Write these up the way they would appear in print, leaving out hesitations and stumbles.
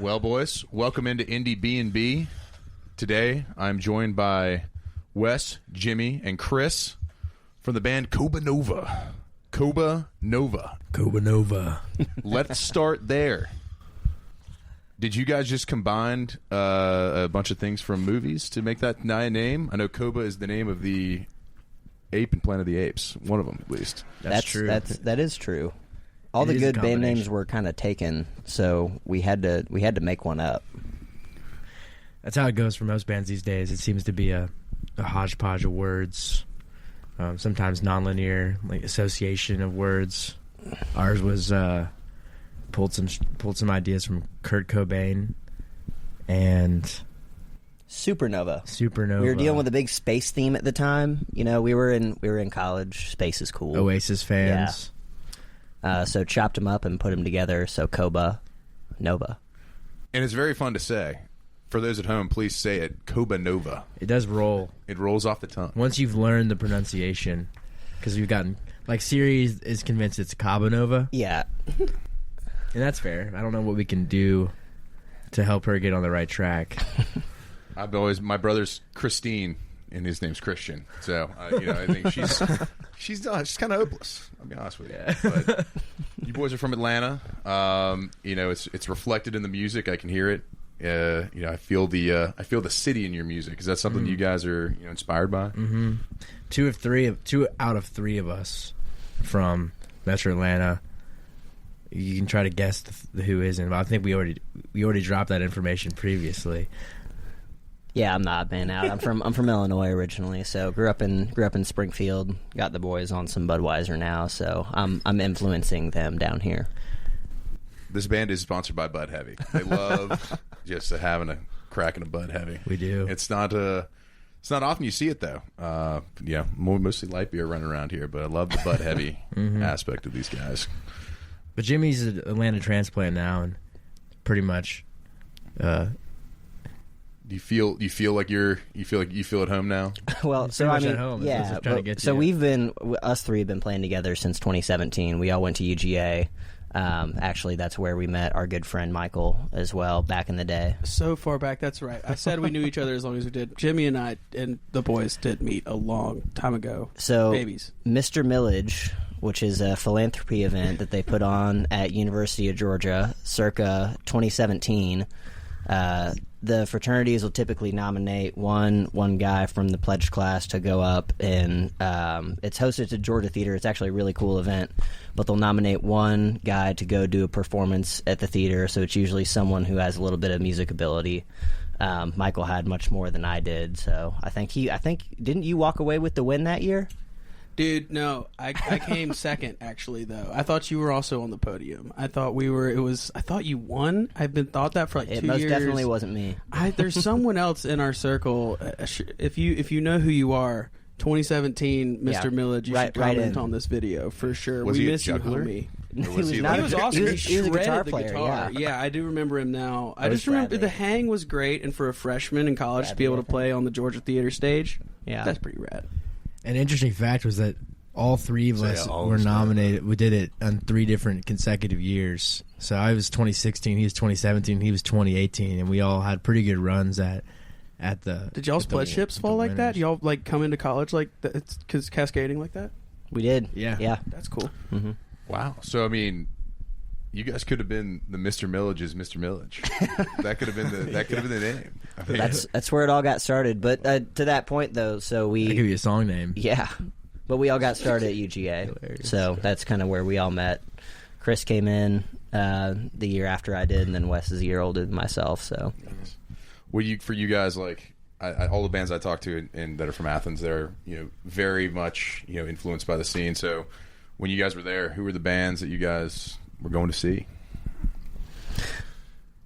Well, boys, welcome into Indiebnb. Today, I'm joined by Wes, Jimmy, and Chris from the band Kobanova. Kobanova. Let's start there. Did you guys just combine a bunch of things from movies to make that name? I know Koba is the name of the ape in Planet of the Apes. One of them, at least. That's true. That is true. All the good band names were kind of taken, so we had to make one up. That's how it goes for most bands these days. It seems to be a hodgepodge of words, sometimes nonlinear, like association of words. Ours was pulled some ideas from Kurt Cobain and Supernova. We were dealing with a big space theme at the time. You know, we were in college. Space is cool. Oasis fans. Yeah. So chopped them up and put them together. So Kobanova. And it's very fun to say. For those at home, please say it. Kobanova. It does roll. It rolls off the tongue. Once you've learned the pronunciation, because we've gotten Siri is convinced it's Kobanova. Yeah. And that's fair. I don't know what we can do to help her get on the right track. My brother's Christine, and his name's Christian. So, I think she's kind of hopeless. I'll be honest with you. Yeah. But you boys are from Atlanta. It's reflected in the music. I can hear it. I feel the city in your music. Is that something you guys are inspired by? Mm-hmm. Two out of three of us from Metro Atlanta. You can try to guess the who isn't, but I think we already dropped that information previously. Yeah, I'm not been out. I'm from Illinois originally, so grew up in Springfield. Got the boys on some Budweiser now, so I'm influencing them down here. This band is sponsored by Bud Heavy. They love just having a crack in a Bud Heavy. We do. It's not often you see it though. Mostly light beer running around here, but I love the Bud Heavy aspect of these guys. But Jimmy's an Atlanta transplant now, and pretty much. You feel like you feel at home now? Well, so I mean, at home. Yeah. Us three have been playing together since 2017. We all went to UGA. Actually, that's where we met our good friend Michael as well back in the day. So far back, that's right. I said we knew each other as long as we did. Jimmy and I and the boys did meet a long time ago. So, babies. Mr. Millage, which is a philanthropy event that they put on at University of Georgia circa 2017. The fraternities will typically nominate one guy from the pledge class to go up, and it's hosted at Georgia Theater. It's actually a really cool event, but they'll nominate one guy to go do a performance at the theater, so it's usually someone who has a little bit of music ability. Michael had much more than I did, so I think didn't you walk away with the win that year? Dude, no, I came second, actually, though. I thought you were also on the podium. I thought I thought you won. I've been thought that for like 2 years. It most definitely wasn't me. There's someone else in our circle. If you know who you are, 2017, Mr. Millage, you should comment on this video for sure. Was we he miss you, juggler? homie. He was awesome. He was a guitar player. Guitar. Yeah, I do remember him now. I just remember the hang was great, and for a freshman in college to be able to play on the Georgia Theater stage, that's pretty rad. An interesting fact was that all three of us were nominated. We did it on 3 different consecutive years. So I was 2016, he was 2017, he was 2018, and we all had pretty good runs at the. Did y'all split ships fall like that? Y'all come into college like that? Because cascading like that? We did. Yeah. That's cool. Mm-hmm. Wow. So I mean, you guys could have been the Mr. Millage's Mr. Millage. That could have been the name. I mean, that's where it all got started. But to that point, though, so we that could be a song name. Yeah, but we all got started at UGA, Hilarious. So that's kind of where we all met. Chris came in the year after I did, and then Wes is a year older than myself. So, for you guys, like all the bands I talk to and that are from Athens, they're very much influenced by the scene. So when you guys were there, who were the bands that you guys were going to see?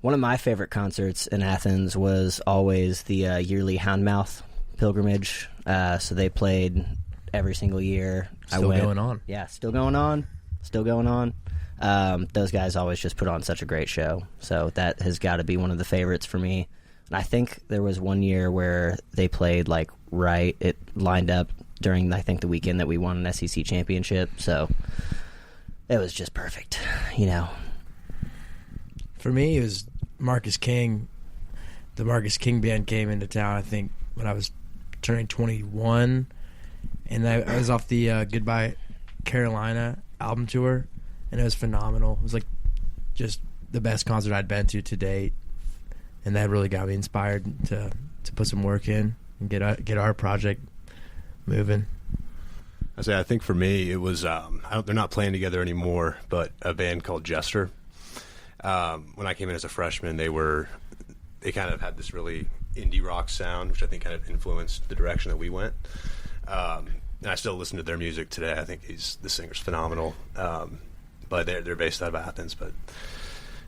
One of my favorite concerts in Athens was always the yearly Houndmouth pilgrimage. So they played every single year. Going on. Yeah, still going on. Those guys always just put on such a great show. So that has got to be one of the favorites for me. And I think there was one year where they played it lined up during, I think, the weekend that we won an SEC championship. So it was just perfect, For me, it was Marcus King, the Marcus King band came into town, I think, when I was turning 21, and I was off the Goodbye Carolina album tour, and it was phenomenal. It was like just the best concert I'd been to date, and that really got me inspired to put some work in and get our project moving. I think for me it was they're not playing together anymore, but a band called Jester. When I came in as a freshman, they kind of had this really indie rock sound, which I think kind of influenced the direction that we went. And I still listen to their music today. I think the singer's phenomenal. But they're based out of Athens, but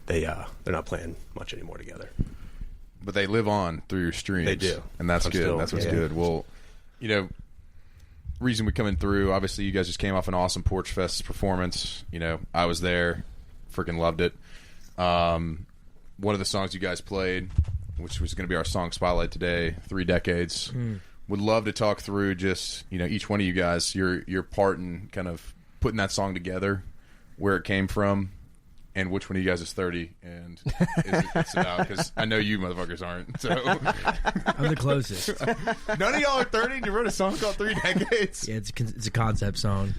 they're not playing much anymore together. But they live on through your streams. They do, and that's good. That's what's good. Well, reason we're coming through. Obviously, you guys just came off an awesome Porch Fest performance. I was there, freaking loved it. One of the songs you guys played, which was going to be our song spotlight today, 3 Decades. Would love to talk through just each one of you guys, your part in kind of putting that song together, where it came from, and which one of you guys is 30 and it's about, because I know you motherfuckers aren't. So I'm the closest. None of y'all are 30 and you wrote a song called 3 Decades? Yeah, it's a concept song.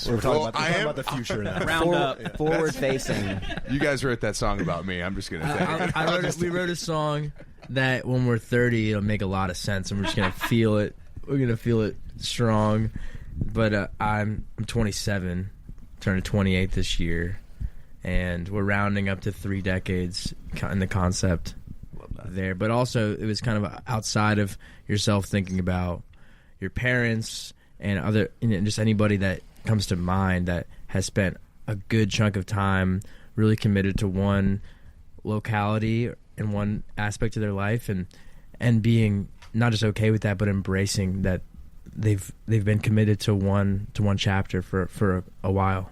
We're talking about the future now. Round up. Forward facing. You guys wrote that song about me. I'm just going to say. We wrote a song that when we're 30, it'll make a lot of sense, and we're just going to feel it. We're going to feel it strong. But I'm 27, turning 28 this year, and we're rounding up to 3 decades in the concept there. But also, it was kind of outside of yourself, thinking about your parents and just anybody that comes to mind that has spent a good chunk of time really committed to one locality and one aspect of their life, and being not just okay with that, but embracing that they've been committed to one chapter for a while.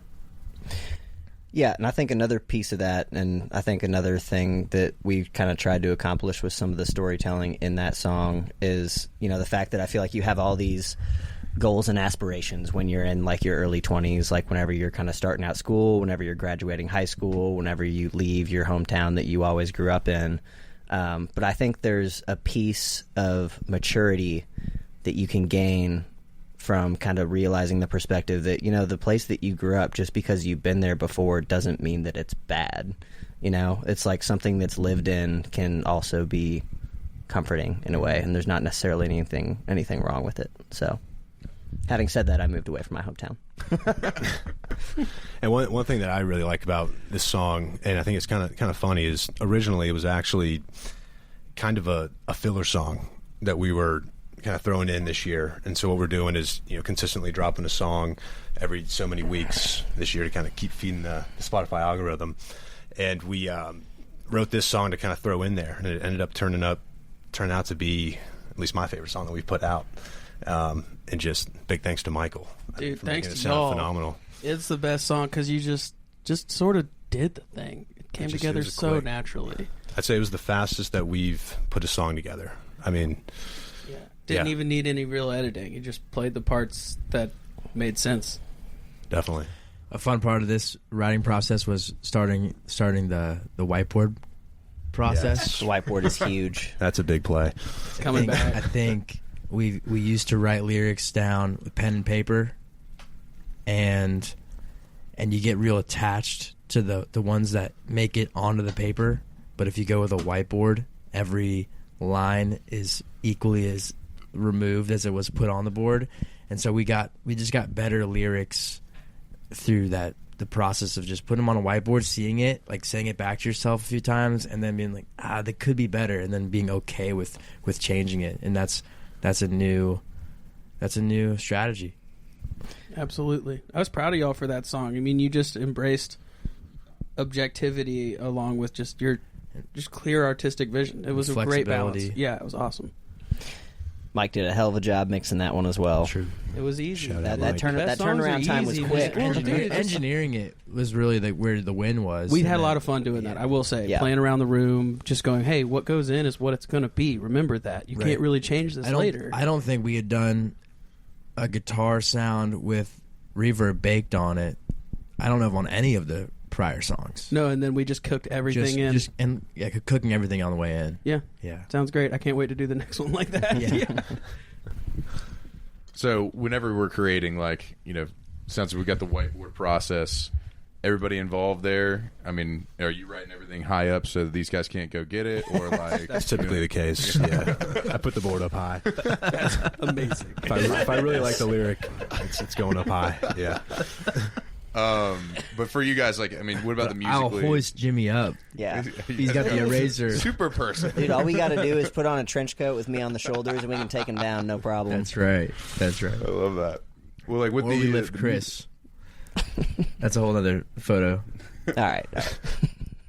Yeah, and I think another piece of that, and I think another thing that we kind of tried to accomplish with some of the storytelling in that song is, the fact that I feel like you have all these goals and aspirations when you're in like your early 20s, like whenever you're kind of starting out school, whenever you're graduating high school, whenever you leave your hometown that you always grew up in. But I think there's a piece of maturity that you can gain from kind of realizing the perspective that, the place that you grew up, just because you've been there before doesn't mean that it's bad. It's like something that's lived in can also be comforting in a way, and there's not necessarily anything wrong with it. So having said that, I moved away from my hometown. And one thing that I really like about this song, and I think it's kind of funny, is originally it was actually kind of a filler song that we were kind of throwing in this year. And so what we're doing is consistently dropping a song every so many weeks this year to kind of keep feeding the Spotify algorithm. And we wrote this song to kind of throw in there, and it ended up turning out to be at least my favorite song that we've put out. And just big thanks to Michael. Dude, for thanks making it to sound y'all. phenomenal. It's the best song because you just sort of did the thing. It came together it was so quick. naturally. I'd say it was the fastest that we've put a song together. I mean, Didn't even need any real editing. You just played the parts that made sense. definitely. A fun part of this writing process was starting the whiteboard process. The whiteboard is huge. That's a big play. Coming back. I think we used to write lyrics down with pen and paper, and you get real attached to the ones that make it onto the paper. But if you go with a whiteboard, every line is equally as removed as it was put on the board. And so we just got better lyrics through the process of just putting them on a whiteboard, seeing it, like saying it back to yourself a few times, and then being like, they could be better, and then being okay with changing it. And that's a new strategy. Absolutely. I was proud of y'all for that song. I mean, you just embraced objectivity along with just your clear artistic vision. It was a great balance. Yeah, it was awesome. Mike did a hell of a job mixing that one as well. True. It was easy. Shout out, That Mike. turnaround time was quick. Engineering it was really where the win was. We And had a then- lot of fun doing that. I will say, Yeah. playing around the room, just going, "Hey, what goes in is what it's going to be. Remember that. You Right. can't really change this later." I don't think we had done a guitar sound with reverb baked on it. I don't know if on any of the prior songs. No, and then we just cooked everything in. Cooking everything on the way in. Yeah. Yeah. Sounds great. I can't wait to do the next one like that. Yeah. So whenever we're creating, like, sounds like we got the whiteboard process, everybody involved there. I mean, are you writing everything high up so that these guys can't go get it, or like that's typically the case? Yeah, I put the board up high. That's amazing. If I really like the lyric, it's going up high. Yeah. But for you guys, like, I mean, what about the musically? I'll hoist Jimmy up. Yeah. He's got the eraser. Super person. Dude, all we got to do is put on a trench coat with me on the shoulders, and we can take him down, no problem. That's right. I love that. Well, like, with we lift Chris. That's a whole other photo. All right.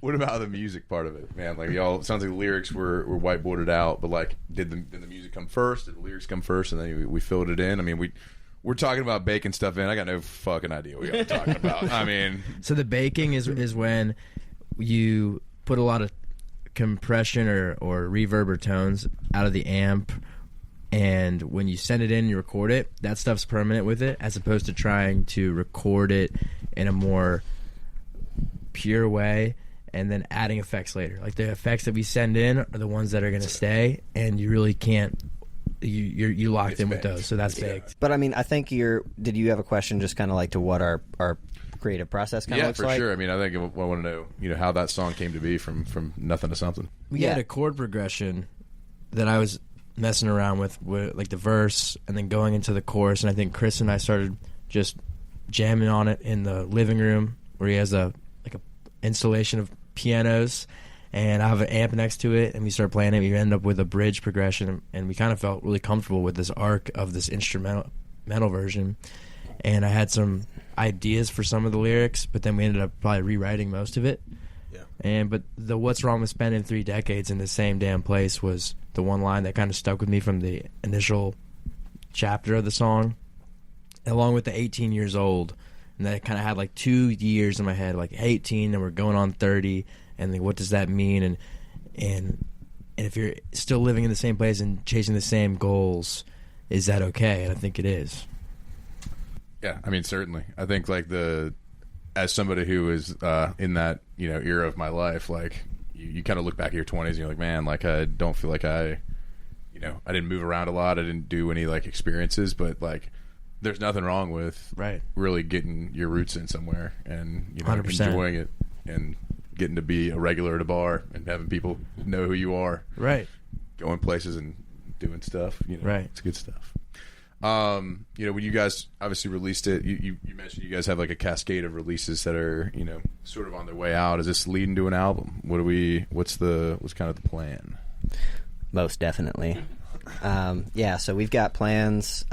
What about the music part of it, man? Like, y'all, it sounds like the lyrics were whiteboarded out, but like, did the music come first? Did the lyrics come first, and then we filled it in? I mean, we're talking about baking stuff in. I got no fucking idea what y'all talking about. I mean, so the baking is when you put a lot of compression or reverb or tones out of the amp, and when you send it in and you record it, that stuff's permanent with it, as opposed to trying to record it in a more pure way and then adding effects later. Like, the effects that we send in are the ones that are going to stay, and you really can't. You locked in with those, so that's baked. But I mean, I think did you have a question just kind of like to what our creative process kind of looks like? Yeah, for sure. I mean, I think I want to know, how that song came to be from nothing to something. We had a chord progression that I was messing around with like the verse and then going into the chorus, and I think Chris and I started just jamming on it in the living room where he has a installation of pianos, and I have an amp next to it, and we start playing it. We end up with a bridge progression, and we kind of felt really comfortable with this arc of this instrumental version. And I had some ideas for some of the lyrics, but then we ended up probably rewriting most of it. Yeah. But the "What's Wrong with Spending 3 Decades in the Same Damn Place" was the one line that kind of stuck with me from the initial chapter of the song, along with the 18 years old. And that kind of had like 2 years in my head, like 18, and we're going on 30. And like, what does that mean? And if you're still living in the same place and chasing the same goals, is that okay? And I think it is. Yeah, I mean, certainly. I think like as somebody who is in that era of my life, like you kind of look back at your 20s and you're like, man, like I don't feel like I didn't move around a lot. I didn't do any like experiences, but like there's nothing wrong with really getting your roots in somewhere and 100%. Enjoying it and getting to be a regular at a bar and having people know who you are. Right. Going places and doing stuff. Right. It's good stuff. When you guys obviously released it, you mentioned you guys have like a cascade of releases that are, sort of on their way out. Is this leading to an album? What's kind of the plan? Most definitely. So we've got plans,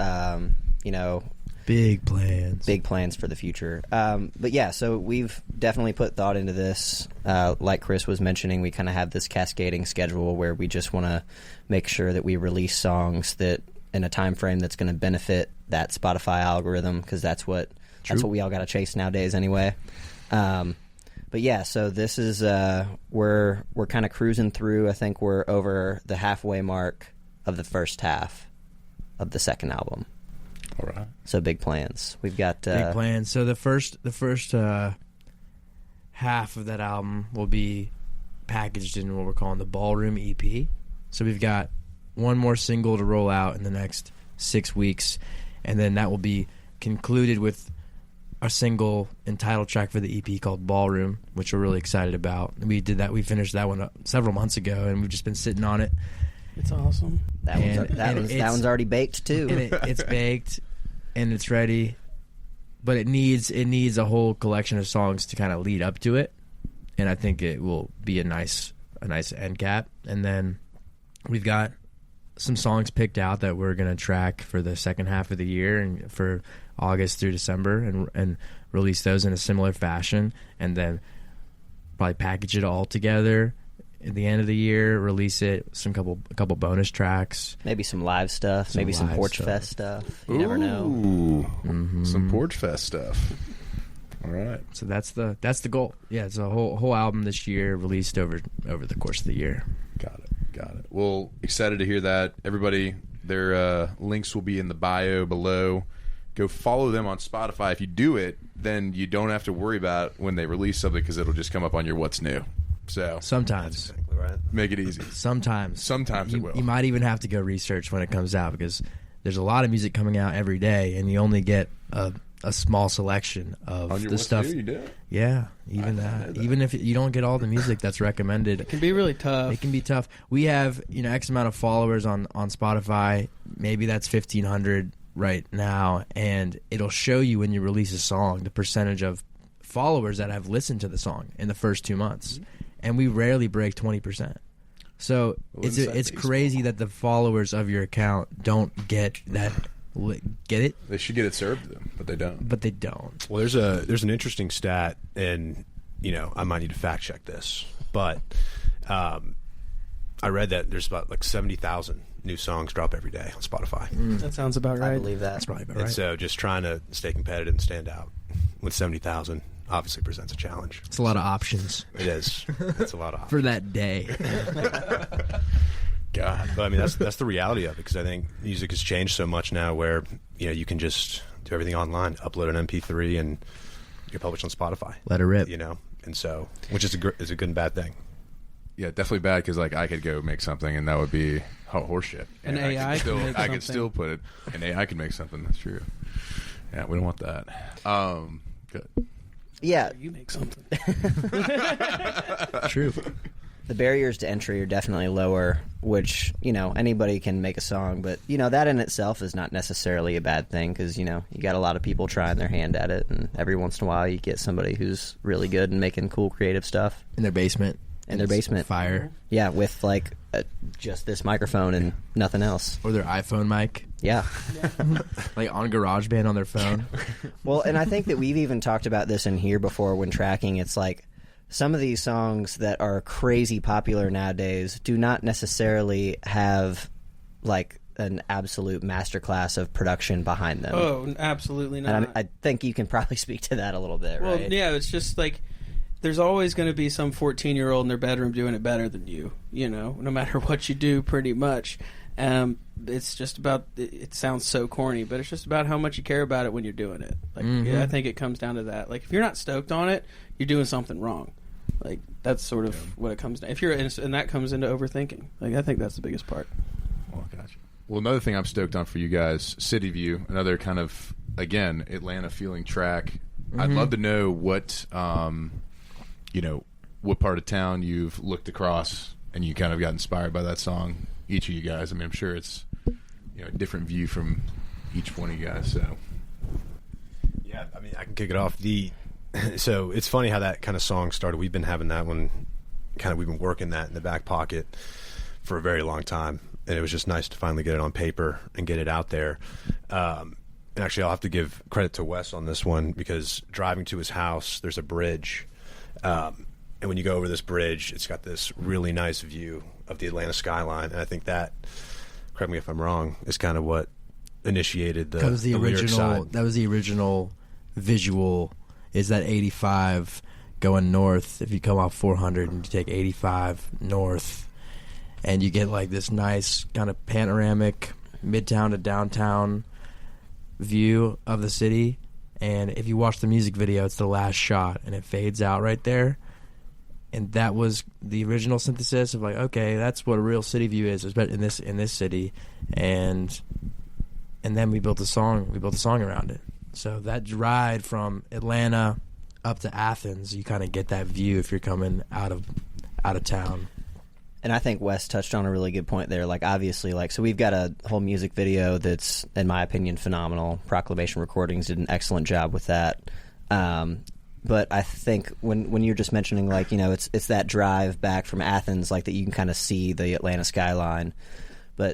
Big plans for the future. But yeah, so we've definitely put thought into this. Like Chris was mentioning, we kind of have this cascading schedule where we just want to make sure that we release songs that in a time frame that's going to benefit that Spotify algorithm, because that's what we all got to chase nowadays anyway. But yeah, so this is we're kind of cruising through. I think we're over the halfway mark of the first half of the second album. All right. So big plans. We've got big plans. So the first half of that album will be packaged in what we're calling the Ballroom EP. So we've got one more single to roll out in the next 6 weeks, and then that will be concluded with a single and title track for the EP called Ballroom, which we're really excited about. We finished that one several months ago, and we've just been sitting on it. It's awesome. That one's already baked too. It's baked and it's ready, but it needs a whole collection of songs to kind of lead up to it, and I think it will be a nice end cap. And then we've got some songs picked out that we're going to track for the second half of the year and for August through December, and release those in a similar fashion, and then probably package it all together at the end of the year, release it, a couple bonus tracks, maybe some live stuff, maybe some Porch Fest stuff. You never know. Mm-hmm. Some Porch Fest stuff. All right. So that's the goal. Yeah, it's a whole album this year, released over the course of the year. Got it. Well, excited to hear that. Everybody, their links will be in the bio below. go follow them on Spotify. If you do it, then you don't have to worry about when they release something because it'll just come up on your what's new. So sometimes, Exactly right. make it easy. sometimes It will. You might even have to go research when it comes out because there's a lot of music coming out every day, and you only get a small selection of on your the what's stuff. new, you do? Yeah, even that. Even if you don't get all the music that's recommended, It can be really tough. it can be tough. We have X amount of followers on Spotify. Maybe that's 1,500 right now, and it'll show you when you release a song the percentage of followers that have listened to the song in the first 2 months, and we rarely break 20%. So it's crazy that the followers of your account don't get that. Get it? They should get it served to them, but they don't. But they don't. Well, there's an interesting stat, and I might need to fact check this, but I read that there's about like 70,000 new songs drop every day on Spotify. That sounds about right. I believe that. That's probably about And right. so just trying to stay competitive and stand out with 70,000 obviously presents a challenge. It's a lot of options It is. It's a lot of for that day. God. But I mean, that's the reality of it, because I think music has changed so much now where you can just do everything online, upload an MP3, and you're published on Spotify. Let it rip. And so, which is a good and bad thing. Yeah, definitely bad because like I could go make something and that would be horseshit. An And AI I can make could something. still put it. An AI can make something. That's true. Yeah, we don't want that. Good. Yeah, You make something. True. the barriers to entry are definitely lower, which, anybody can make a song, but, that in itself is not necessarily a bad thing because, you got a lot of people trying their hand at it, and every once in a while you get somebody who's really good and making cool creative stuff. In their basement. In their basement. Fire. Yeah, with, just this microphone and nothing else. Or their iPhone mic. Yeah. Like on GarageBand on their phone. Well, and I think that we've even talked about this in here before when tracking. It's like some of these songs that are crazy popular nowadays do not necessarily have like an absolute masterclass of production behind them. Oh, absolutely not. And I think you can probably speak to that a little bit, Well, right? yeah, it's just like there's always going to be some 14-year-old in their bedroom doing it better than you, no matter what you do, pretty much. It's just about, it sounds so corny, but it's just about how much you care about it when you're doing it. Like, I think it comes down to that. Like, if you're not stoked on it, you're doing something wrong. Like, that's sort of what it comes down. And that comes into overthinking. Like, I think that's the biggest part. Well, gotcha. Well, another thing I'm stoked on for you guys, City View, another kind of, again, Atlanta feeling track. I'd love to know what, what part of town you've looked across and you kind of got inspired by that song. Each of you guys. I mean, I'm sure it's a different view from each one of you guys. So, Yeah, I mean, I can kick it off. So it's funny how that kind of song started. We've been having that one, we've been working that in the back pocket for a very long time, and it was just nice to finally get it on paper and get it out there. And actually, I'll have to give credit to Wes on this one, because driving to his house, there's a bridge, and when you go over this bridge, it's got this really nice view of the Atlanta skyline, and I think that, correct me if I'm wrong, is kind of what initiated the lyric side. That was the original visual. Is that 85 going north? If you come off 400 and you take 85 north, and you get like this nice kind of panoramic midtown to downtown view of the city. And if you watch the music video, it's the last shot, and it fades out right there. And that was the original synthesis of like, okay, that's what a real city view is in this city, and then we built a song. We built a song around it. So that ride from Atlanta up to Athens, you kind of get that view if you're coming out of town. And I think Wes touched on a really good point there. Like, obviously, so we've got a whole music video that's, in my opinion, phenomenal. Proclamation Recordings did an excellent job with that. But I think when you're just mentioning, it's that drive back from Athens, that you can kind of see the Atlanta skyline.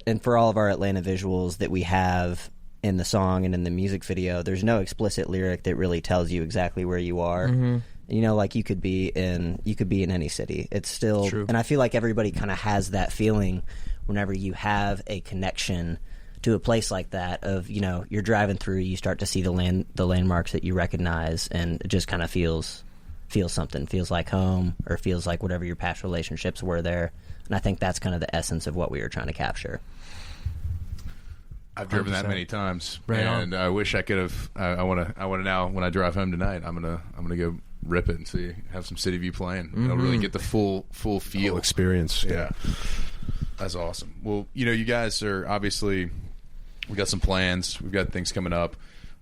And for all of our Atlanta visuals that we have in the song and in the music video, there's no explicit lyric that really tells you exactly where you are. Mm-hmm. You could be in any city. It's still True. And I feel like everybody kind of has that feeling whenever you have a connection to a place like that of, you're driving through, you start to see the landmarks that you recognize, and it just kind of feels something, feels like home, or feels like whatever your past relationships were there. And I think that's kind of the essence of what we were trying to capture. I've driven that many times, Right and I wish I could have. I want to now when I drive home tonight. I'm gonna go rip it and have some City View playing. I'll really get the full feel experience. Yeah, that's awesome. Well, you guys are obviously we got some plans. We've got things coming up.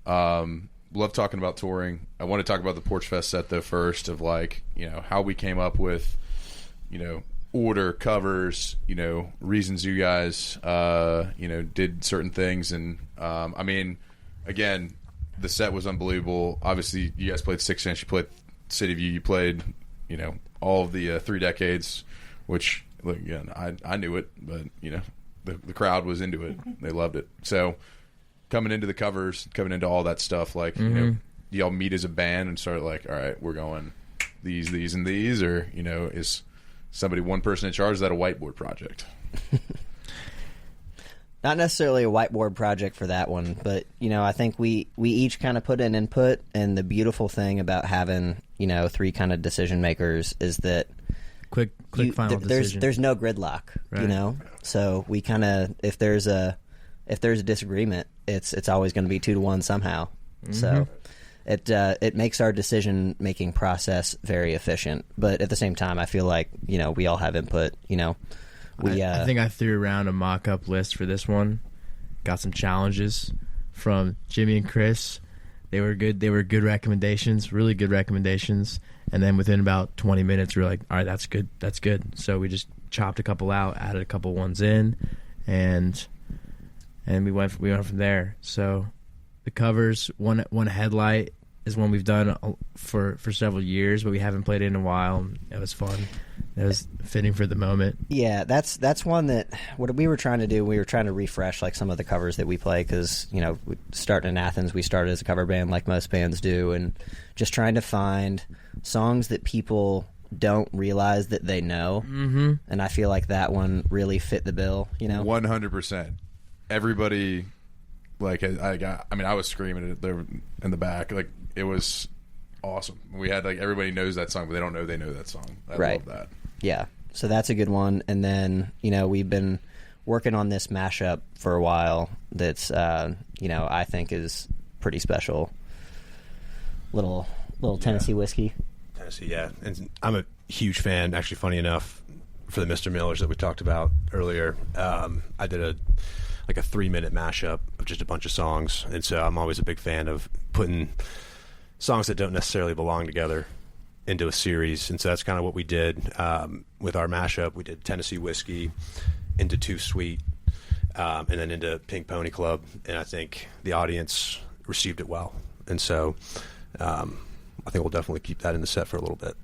Love talking about touring. I want to talk about the Porch Fest set though first, of how we came up with order, covers, reasons you guys did certain things. And again, the set was unbelievable. Obviously you guys played 6 inch, you played City View, you played all of the 3 decades, which again I knew it, but the crowd was into it. They loved it. So coming into the covers, coming into all that stuff, do y'all meet as a band and start all right, we're going these and these, or is somebody one person in charge? Is that a whiteboard project? Not necessarily a whiteboard project for that one, but I think we each kind of put in input, and the beautiful thing about having 3 kind of decision makers is that quick final decision. There's no gridlock, right. So we kind of if there's a disagreement, it's always going to be 2-1 somehow. So it makes our decision making process very efficient, but at the same time I feel like we all have input. I think I threw around a mock-up list for this one, got some challenges from Jimmy and Chris. They were good recommendations, really good recommendations, and then within about 20 minutes we were like, all right, that's good. So we just chopped a couple out, added a couple ones in, and we went from there. So the covers, one headlight is one we've done for several years, but we haven't played it in a while. It was fun. It was fitting for the moment. Yeah, that's one that what we were trying to do. We were trying to refresh some of the covers that we play, because starting in Athens, we started as a cover band like most bands do, and just trying to find songs that people don't realize that they know. Mm-hmm. And I feel like that one really fit the bill. 100%. Everybody, I was screaming it there in the back. It was awesome. We had everybody knows that song, but they don't know they know that song. I love that. Yeah, so that's a good one. And then we've been working on this mashup for a while. That's I think is pretty special. Little Tennessee whiskey. Tennessee, yeah. And I'm a huge fan. Actually, funny enough, for the Mr. Millers that we talked about earlier, I did a 3-minute mashup of just a bunch of songs, and so I'm always a big fan of putting songs that don't necessarily belong together into a series, and so that's kind of what we did with our mashup. We did Tennessee Whiskey into Too Sweet, and then into Pink Pony Club, and I think the audience received it well, and so I think we'll definitely keep that in the set for a little bit.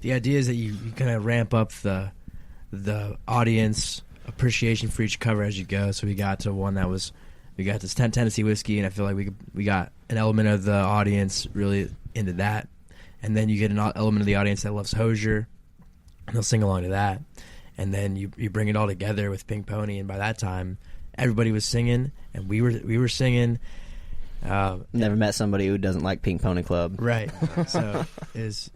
The idea is that you kind of ramp up the audience appreciation for each cover as you go. So we got to one that was, we got this Tennessee Whiskey, and I feel like we got an element of the audience really into that, and then you get an element of the audience that loves Hozier, and they'll sing along to that, and then you bring it all together with Pink Pony, and by that time everybody was singing, and we were singing. Never met somebody who doesn't like Pink Pony Club. Right. So is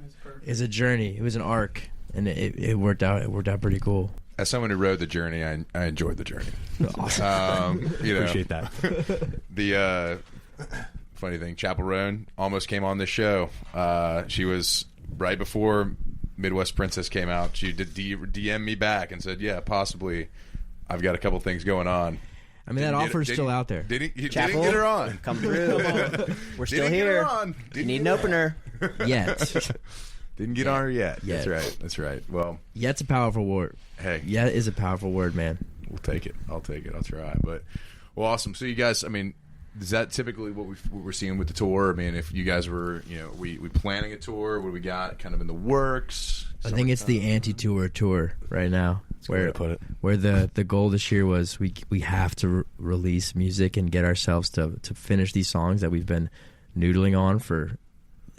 a journey. It was an arc, and it worked out. It worked out pretty cool. As someone who rode the journey, I enjoyed the journey. Awesome. Appreciate that. The funny thing, Chapel Roan almost came on this show. She was right before Midwest Princess came out. She did DM me back and said, "Yeah, possibly. I've got a couple things going on." I mean, that offer's still out there. Didn't Chapel, get her on. Come through. We're still Didn't here. Get her on. You need an opener. Yet. Didn't get on her yet. Yet. That's right. Well, yet's a powerful word. Hey. Yet is a powerful word, man. We'll take it. I'll take it. I'll try. But, well, awesome. So you guys, I mean, is that typically what we're seeing with the tour? I mean, if you guys were, we planning a tour, what do we got kind of in the works? I think it's the anti-tour tour right now. That's a good way to put it. Where the goal this year was we have to release music and get ourselves to finish these songs that we've been noodling on for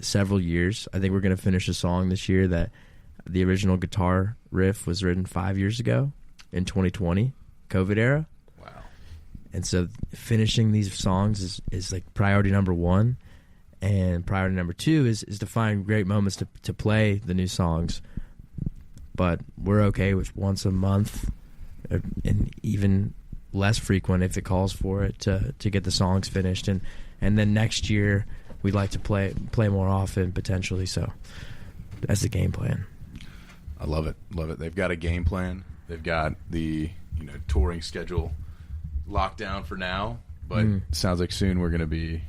several years. I think we're going to finish a song this year that the original guitar riff was written 5 years ago in 2020, COVID era. Wow. And so finishing these songs is like priority number one. And priority number two is to find great moments to play the new songs. But we're okay with once a month, and even less frequent if it calls for it to get the songs finished, and then next year we'd like to play more often potentially. So that's the game plan. I love it. They've got a game plan. They've got the touring schedule locked down for now, but it sounds like soon we're going to be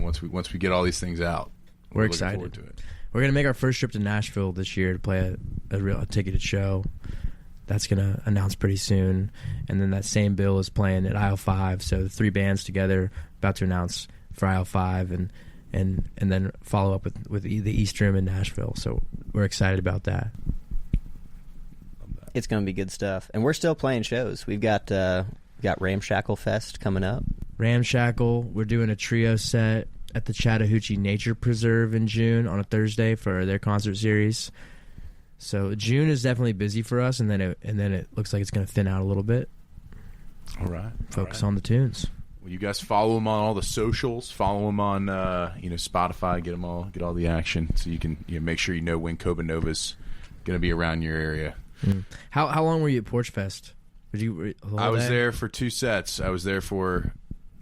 once we get all these things out, we're excited. Forward to it. We're going to make our first trip to Nashville this year to play a real ticketed show. That's going to announce pretty soon. And then that same bill is playing at Aisle 5. So the 3 bands together about to announce for Aisle 5 and then follow up with the East Rim in Nashville. So we're excited about that. It's going to be good stuff. And we're still playing shows. We've got Ramshackle Fest coming up. Ramshackle, we're doing a trio set at the Chattahoochee Nature Preserve in June on a Thursday for their concert series. So June is definitely busy for us, and then it looks like it's going to thin out a little bit. All right. Focus on the tunes. Well, you guys follow them on all the socials. Follow them on Spotify. Get all the action, so you can make sure when Kobanova's going to be around your area. How long were you at Porch Fest? I was there for 2 sets. I was there for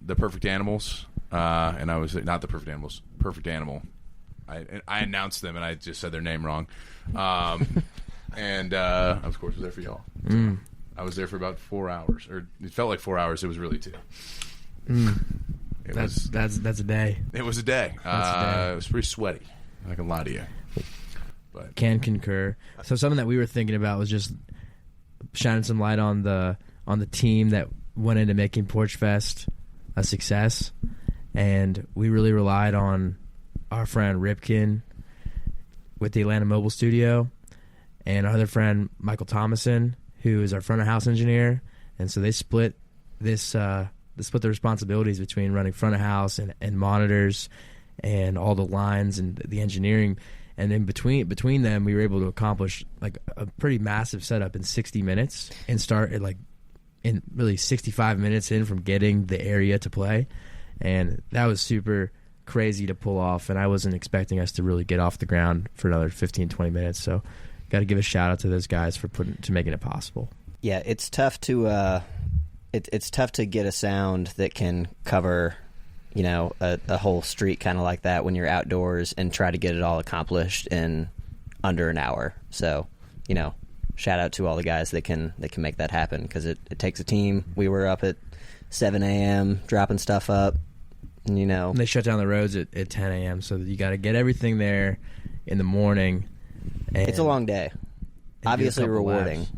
the Perfect Animals, and I was not the Perfect Animals. Perfect Animal. I announced them, and I just said their name wrong. And of course, was there for y'all. So I was there for about 4 hours, or it felt like 4 hours. It was really 2. That's a day. It was a day. It was pretty sweaty. I'm not gonna lie to you. But can concur. So something that we were thinking about was just shining some light on the team that went into making Porch Fest a success, and we really relied on our friend Ripkin with the Atlanta Mobile Studio, and our other friend Michael Thomason, who is our front of house engineer, and so they split the responsibilities between running front of house and monitors and all the lines and the engineering. And then between them, we were able to accomplish like a pretty massive setup in 60 minutes and start at in really 65 minutes in from getting the area to play. And that was super crazy to pull off. And I wasn't expecting us to really get off the ground for another 15, 20 minutes. So got to give a shout out to those guys for making it possible. Yeah, it's tough to it's tough to get a sound that can cover a whole street kind of like that when you're outdoors and try to get it all accomplished in under an hour. So, shout out to all the guys that can make that happen, because it takes a team. We were up at 7 a.m. dropping stuff up, and they shut down the roads at 10 a.m. So you got to get everything there in the morning. It's a long day. Obviously rewarding. Laps.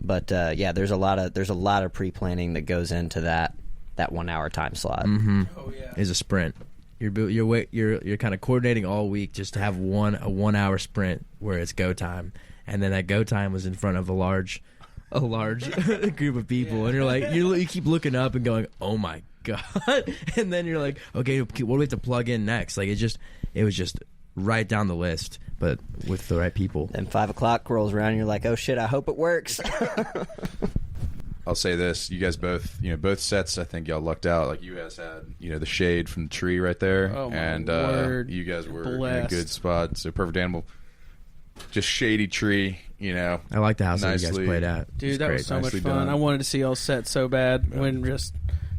But there's a lot of pre-planning that goes into that 1 hour time slot. Oh yeah, is a sprint. You're kind of coordinating all week just to have a 1 hour sprint where it's go time, and then that go time was in front of a large group of people, and you're like you keep looking up and going, oh my god, and then you're like, okay, what do we have to plug in next? Like it was just right down the list, but with the right people. And 5 o'clock rolls around, and you're like, oh shit, I hope it works. I'll say this: you guys both, both sets. I think y'all lucked out. Like you guys had, the shade from the tree right there, oh, my and word. you guys were Blessed. in a good spot. So Perfect Animal, just shady tree. I like the house that nicely, you guys played at. Dude, that was so much fun. Done. I wanted to see y'all set so bad. Yeah. When I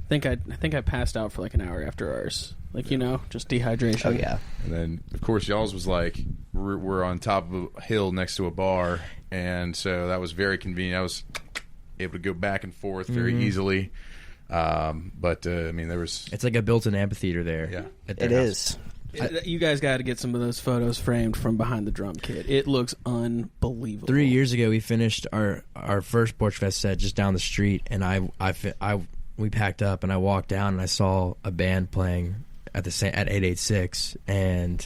think I passed out for like an hour after ours. Like just dehydration. Oh yeah. And then of course y'all's was like we're on top of a hill next to a bar, and so that was very convenient. I was able to go back and forth very easily. But there was. It's like a built-in amphitheater there. Yeah, it is. You guys got to get some of those photos framed from behind the drum kit. It looks unbelievable. 3 years ago, we finished our first Porch Fest set just down the street, and we packed up, and I walked down, and I saw a band playing at 886, and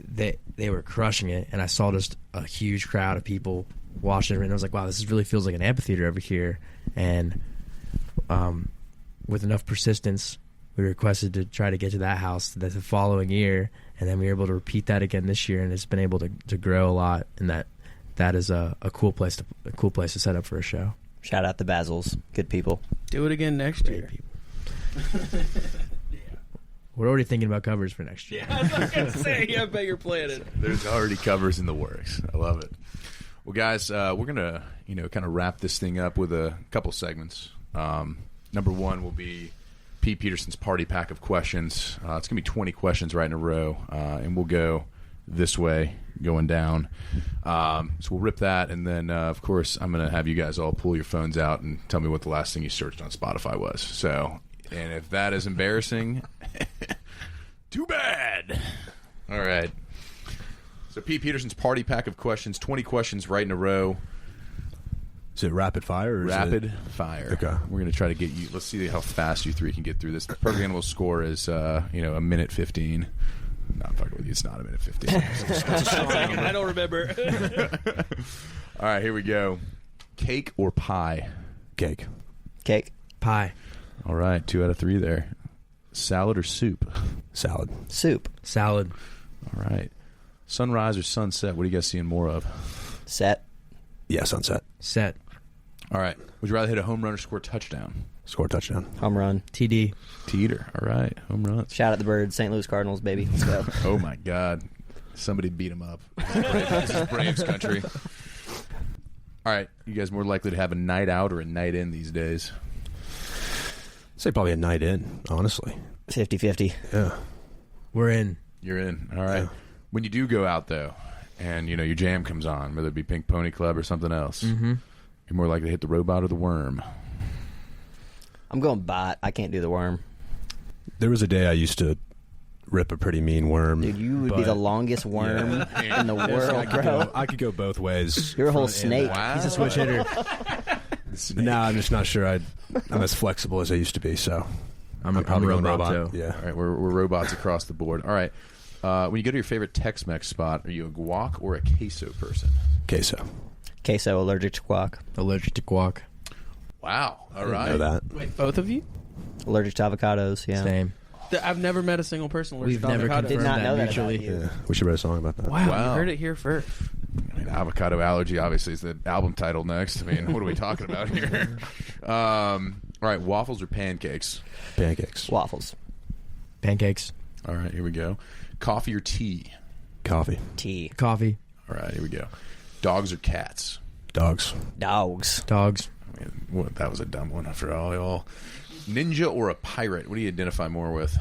they were crushing it, and I saw just a huge crowd of people watching it, and I was like, wow, this really feels like an amphitheater over here. And with enough persistence, we requested to try to get to that house the following year, and then we were able to repeat that again this year, and it's been able to grow a lot, and that is a cool place to set up for a show. Shout out the Basils, good people. Do it again next year. We're already thinking about covers for next year. Yeah, I was going to say, I bet you're planning. There's already covers in the works. I love it. Well, guys, we're gonna kind of wrap this thing up with a couple segments. Number 1 will be Pete Peterson's party pack of questions. It's going to be 20 questions right in a row, and we'll go this way, going down. So we'll rip that, and then, of course, I'm going to have you guys all pull your phones out and tell me what the last thing you searched on Spotify was. So, and if that is embarrassing, too bad. All right. So Pete Peterson's party pack of questions, 20 questions right in a row. Is it rapid fire? Or Rapid fire. Okay. We're going to try to get you. Let's see how fast you three can get through this. The perfect animal score is, a minute 15. Not fucking with you. It's not a minute 15. I don't remember. All right, here we go. Cake or pie? Cake. Cake. Pie. All right, 2 out of 3 there. Salad or soup? Salad. Soup. Salad. All right. Sunrise or sunset? What are you guys seeing more of? Set. Yeah, sunset. Set. All right. Would you rather hit a home run or score a touchdown? Score a touchdown. Home run. TD. Teeter. All right. Home runs. Shout out the Birds. St. Louis Cardinals, baby. Let's go. Oh, my God. Somebody beat him up. This is Braves country. All right. You guys more likely to have a night out or a night in these days? I'd say probably a night in, honestly. 50-50. Yeah. We're in. You're in. All right. Yeah. When you do go out, though, and, your jam comes on, whether it be Pink Pony Club or something else, you're more likely to hit the robot or the worm. I'm going bot. I can't do the worm. There was a day I used to rip a pretty mean worm. Dude, you would be the longest worm in the world, bro. I could go both ways. You're a whole snake. Wow. He's a switch hitter. No, I'm just not sure I'm as flexible as I used to be, so I'm probably a going robot, too. Yeah. All right, we're robots across the board. All right. When you go to your favorite Tex-Mex spot, are you a guac or a queso person? Queso. Queso, allergic to guac. Allergic to guac. Wow. All I right. know that. Wait, both of you? Allergic to avocados, yeah. Same. I've never met a single person allergic We've to never avocado. Did not know that mutually. about you. Yeah. We should write a song about that. Wow, Wow. you heard it here first. I mean, avocado allergy, obviously, is the album title next. I mean, what are we talking about here? All right, waffles or pancakes? Pancakes. Waffles. Pancakes. All right, here we go. Coffee or tea? Coffee. Tea. Coffee. All right, here we go. Dogs or cats? Dogs. Dogs. Dogs. I mean, that was a dumb one for all y'all. Ninja or a pirate? What do you identify more with?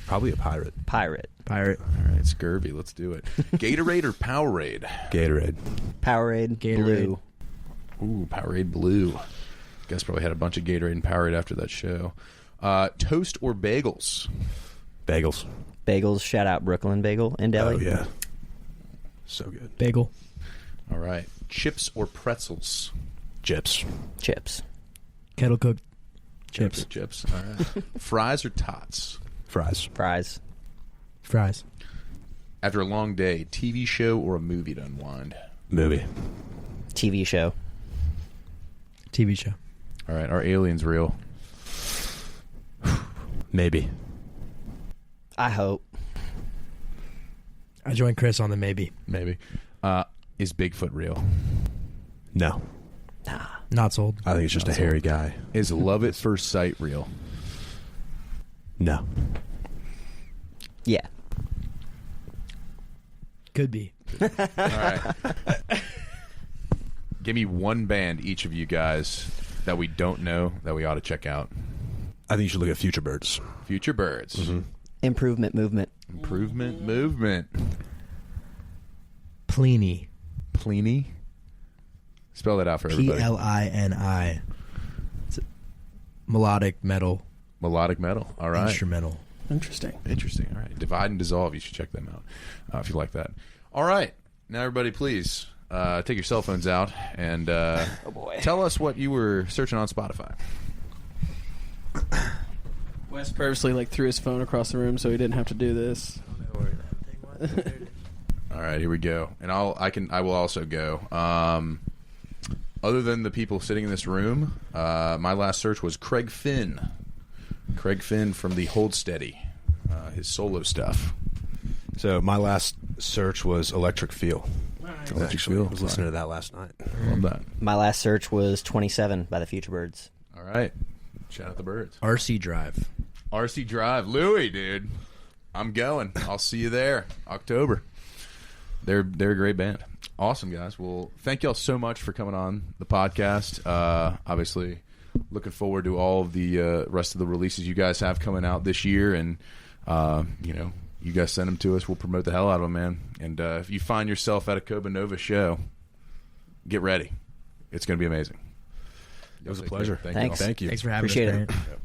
Probably a pirate. Pirate. Pirate. All right, scurvy. Let's do it. Gatorade or Powerade? Gatorade. Powerade. Gatorade. Blue. Ooh, Powerade Blue. Guess probably had a bunch of Gatorade and Powerade after that show. Toast or bagels? Bagels. Bagels. Shout out Brooklyn Bagel in Delhi. Oh, yeah. So good. Bagel. All right. Chips or pretzels? Chips. Chips. Kettle cooked. Chips. Chips. All right. Fries or tots? Fries. Fries. Fries. After a long day, TV show or a movie to unwind? Movie. TV show. TV show. All right. Are aliens real? Maybe. I hope. I joined Chris on the maybe. Maybe. Is Bigfoot real? No. Nah. Not sold. I think it's just a hairy guy. Is love at first sight real? No. Yeah. Could be. All right. Give me one band, each of you guys, that we don't know that we ought to check out. I think you should look at Future Birds. Future Birds. Mm-hmm. Improvement movement. Improvement Movement. Pliny. Pliny. Spell that out for everybody. Plini. It's a melodic metal. Melodic metal. All right. Instrumental. Interesting. Interesting. All right. Divide and Dissolve. You should check them out if you like that. All right. Now, everybody, please take your cell phones out and Oh boy. tell us what you were searching on Spotify. Wes purposely threw his phone across the room so he didn't have to do this. All right, here we go. And I will also go. Other than the people sitting in this room, my last search was Craig Finn. Craig Finn from the Hold Steady, his solo stuff. So my last search was Electric Feel. Electric Actually, Feel. I was listening to that last night. Love that. My last search was 27 by the Future Birds. All right. Shout out the Birds. RC Drive. RC Drive. Louie, dude. I'm going. I'll see you there. October. They're a great band. Awesome, guys. Well, thank y'all so much for coming on the podcast. Obviously, looking forward to all of the rest of the releases you guys have coming out this year. And, you guys send them to us. We'll promote the hell out of them, man. And if you find yourself at a Kobanova show, get ready. It's going to be amazing. It was a pleasure. Thanks. Thank you. Thanks for having Appreciate us, it. Grant. Yep.